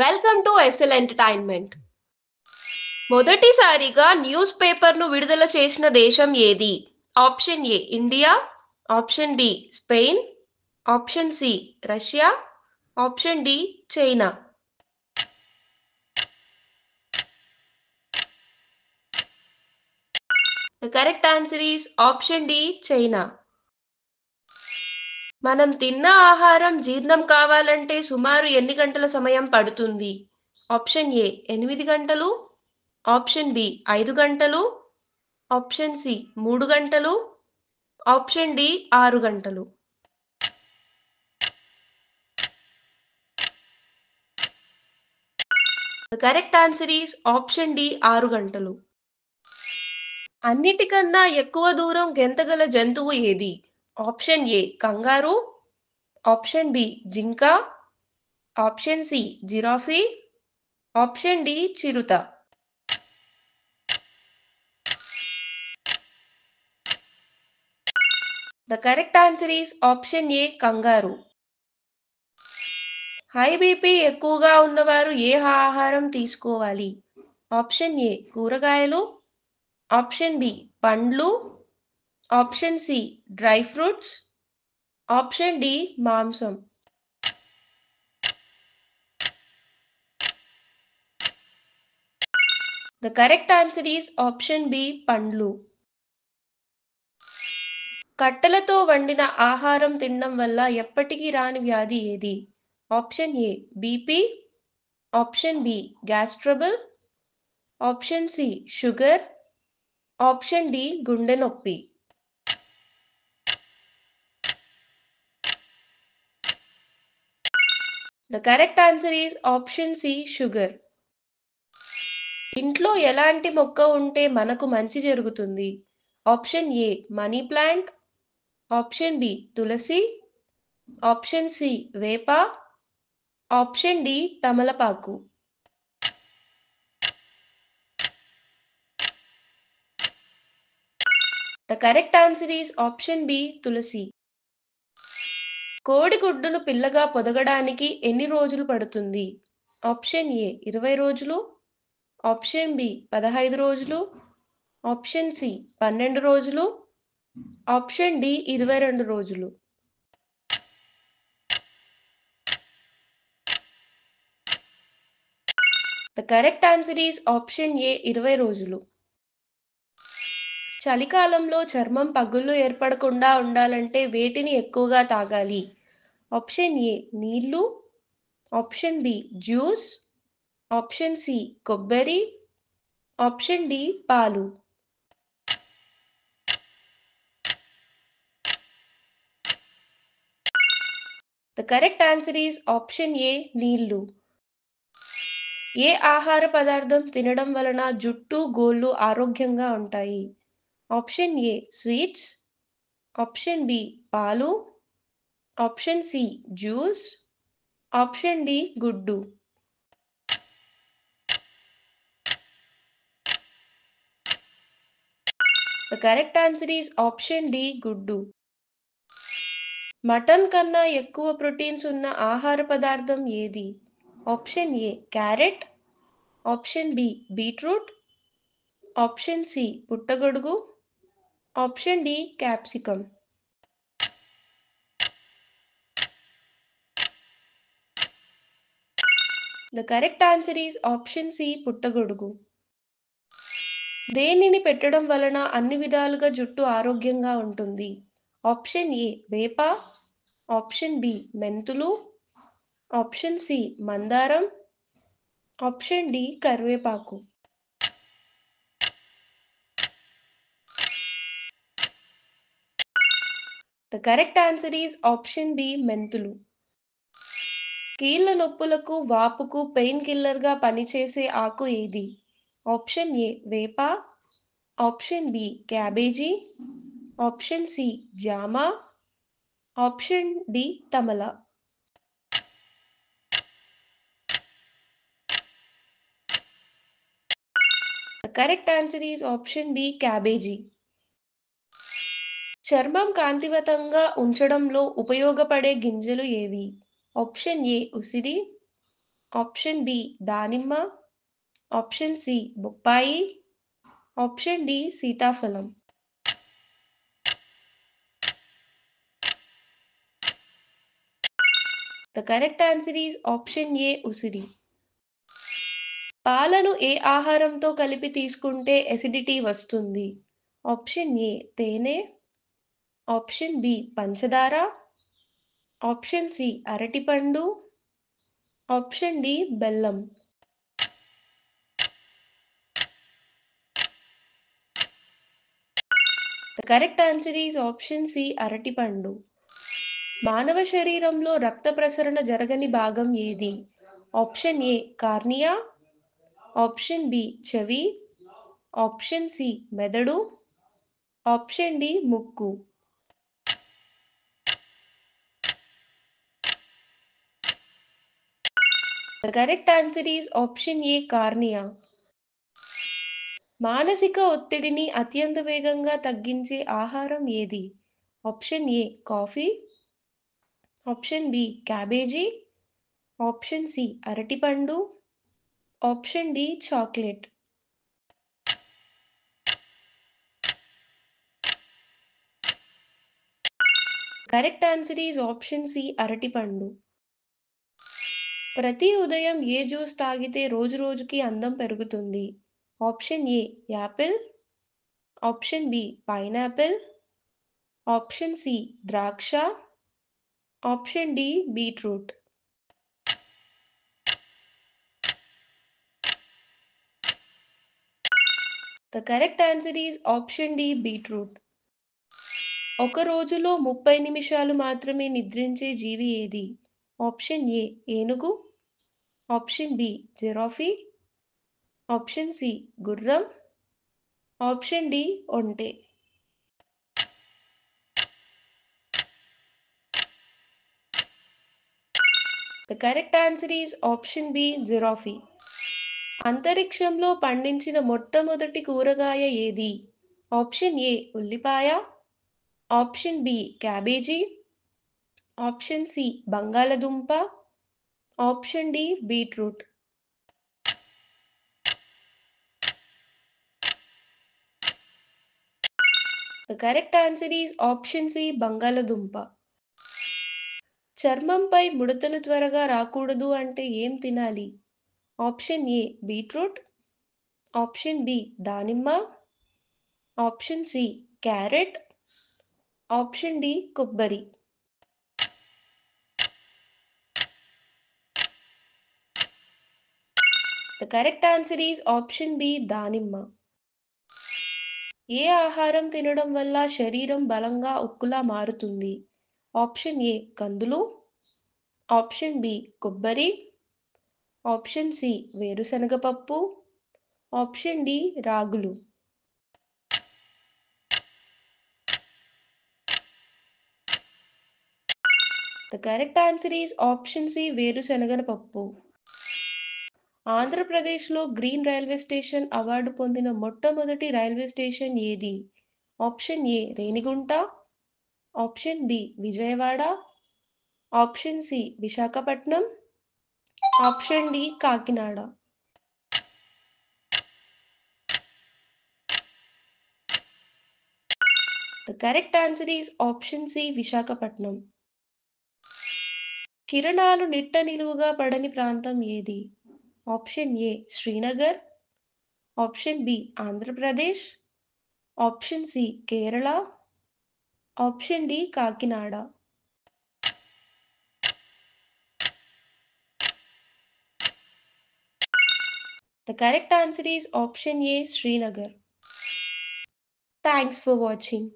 Welcome to SL entertainment. మొదటిసారిగా news పేపర్ను విడుదల చేసిన దేశం ఏది? Option A India, option B Spain, option C Russia, option D China. The correct answer is option D China. మనం తిన్న ఆహారం జీర్ణం కావాలంటే సుమారు ఎన్ని గంటల సమయం పడుతుంది? ఆప్షన్ ఏ 8 గంటలు, ఆప్షన్ బి 5 గంటలు, ఆప్షన్ సి 3 గంటలు, ఆప్షన్ డి 6 గంటలు. The correct answer is option D 6 గంటలు. అన్నిటికన్నా ఎక్కువ దూరం గెంతగల జంతువు ఏది? Option A kangaroo, option B జింక, option C giraffe, option D చిరుత. The correct answer is option A kangaroo. High BP ఎక్కువగా ఉన్నవారు ఏ ఆహారం తీసుకోవాలి? ఆప్షన్ ఏ కూరగాయలు, ఆప్షన్ బి పండ్లు, option C dry fruits, option D మాంసం. The correct answer is option B పండ్లు. కట్టెలతో వండిన ఆహారం తినడం వల్ల ఎప్పటికీ రాని వ్యాధి ఏది? Option A BP, option B gas trouble, option C sugar, option D గుండె నొప్పి. The correct answer is option C sugar. ఇంట్లో ఎలాంటి మొక్క ఉంటే మనకు మంచి జరుగుతుంది? Option A money plant, option B తులసి, ఆప్షన్ సి వేప, ఆప్షన్ డి తమలపాకు. The correct answer is option B తులసి. కోడిగుడ్డును పిల్లగా పొదగడానికి ఎన్ని రోజులు పడుతుంది? ఆప్షన్ ఏ 20 రోజులు, ఆప్షన్ బి 15 రోజులు, ఆప్షన్ సి 12 రోజులు, ఆప్షన్ డి 22 రోజులు. The correct answer is option ఏ 20 రోజులు. చలికాలంలో చర్మం పగుళ్ళు ఏర్పడకుండా ఉండాలంటే వేటిని ఎక్కువగా తాగాలి? ఆప్షన్ ఏ నీళ్ళు, option B juice, option C కొబ్బరి, ఆప్షన్ డి పాలు. The correct answer is option A నీళ్ళు. ఏ ఆహార పదార్థం తినడం వలన జుట్టు, గోళ్ళు ఆరోగ్యంగా ఉంటాయి? Option A sweets, option B పాలు, option C juice, option D గుడ్డు. The correct answer is option D గుడ్డు. మటన్ కన్నా ఎక్కువ ప్రోటీన్స్ ఉన్న ఆహార పదార్థం ఏది? Option A carrot, option B beetroot, option C పుట్టగొడుగు, option D capsicum. The correct answer is option C పుట్టగొడుగు. దేనిని పెట్టడం వలన అన్ని విధాలుగా జుట్టు ఆరోగ్యంగా ఉంటుంది? ఆప్షన్ ఏ వేప, ఆప్షన్ బి మెంతులు, ఆప్షన్ సి మందారం, ఆప్షన్ డి కరివేపాకు. The correct answer is option B మెంతులు. కీళ్ళ నొప్పులకు, వాపుకు పెయిన్ కిల్లర్గా పనిచేసే ఆకు ఏది? ఆప్షన్ ఏ వేప, option B cabbage, option C జామ, ఆప్షన్ డి తమల. The correct answer is option B cabbage. చర్మం కాంతివంతంగా ఉంచడంలో ఉపయోగపడే గింజలు ఏవి? ఆప్షన్ ఏ ఉసిరి, ఆప్షన్ బి దానిమ్మ, ఆప్షన్ సి బొప్పాయి, ఆప్షన్ డి సీతాఫలం. The correct answer is option A ఉసిరి. పాలను ఏ ఆహారంతో కలిపి తీసుకుంటే ఎసిడిటీ వస్తుంది? ఆప్షన్ ఏ తేనె, ఆప్షన్ బి పంచదార, ఆప్షన్ సి అరటిపండు, ఆప్షన్ డి బెల్లం. The correct answer is option C అరటిపండు. మానవ శరీరంలో రక్త ప్రసరణ జరగని భాగం ఏది? Option A cornea, option B చెవి, ఆప్షన్ సి మెదడు, ఆప్షన్ డి ముక్కు. The correct answer is option A cornea. మానసిక ఒత్తిడిని అత్యంత వేగంగా తగ్గించే ఆహారం ఏది? Option A coffee, option B cabbage, option C అరటిపండు, option D chocolate. Correct answer is option C అరటిపండు. ప్రతి ఉదయం ఏ జ్యూస్ తాగితే రోజు రోజుకి అందం పెరుగుతుంది? Option A apple, option B pineapple, option C ద్రాక్ష, option D beetroot. The correct answer is option D beetroot. ఒక రోజులో 30 నిమిషాలు మాత్రమే నిద్రించే జీవి ఏది? ఆప్షన్ ఏ ఏనుగు, option B giraffe, option C గుర్రం, ఆప్షన్ డి ఒంటె. The correct answer is option B giraffe. అంతరిక్షంలో పండించిన మొట్టమొదటి కూరగాయ ఏది? ఆప్షన్ ఏ ఉల్లిపాయ, option B cabbage, option C బంగాళదుంప, option D beetroot. The correct answer is option C బంగాళదుంప. చర్మంపై ముడతలు త్వరగా రాకూడదు అంటే ఏం తినాలి? Option A beetroot, option B దానిమ్మ, option C carrot, option D కొబ్బరి. The correct answer is option B దానిమ్మ. ఏ ఆహారం తినడం వల్ల శరీరం బలంగా ఉక్కులా మారుతుంది? ఆప్షన్ ఏ కందులు, ఆప్షన్ బి కొబ్బరి, ఆప్షన్ సి వేరుశనగ పప్పు, ఆప్షన్ డి రాగులు. The correct answer is option C వేరుశనగ పప్పు. ఆంధ్రప్రదేశ్లో గ్రీన్ రైల్వే స్టేషన్ అవార్డు పొందిన మొట్టమొదటి రైల్వే స్టేషన్ ఏది? Option A Renigunta, option B Vijayawada, option C Visakhapatnam, option D Kakinada. The correct answer is option C Visakhapatnam. కిరణాలు నిట్ట నిలువుగా పడని ప్రాంతం ఏది? Option A Srinagar, option B Andhra Pradesh, option C Kerala, option D Kakinada. The correct answer is option A Srinagar. Thanks for watching.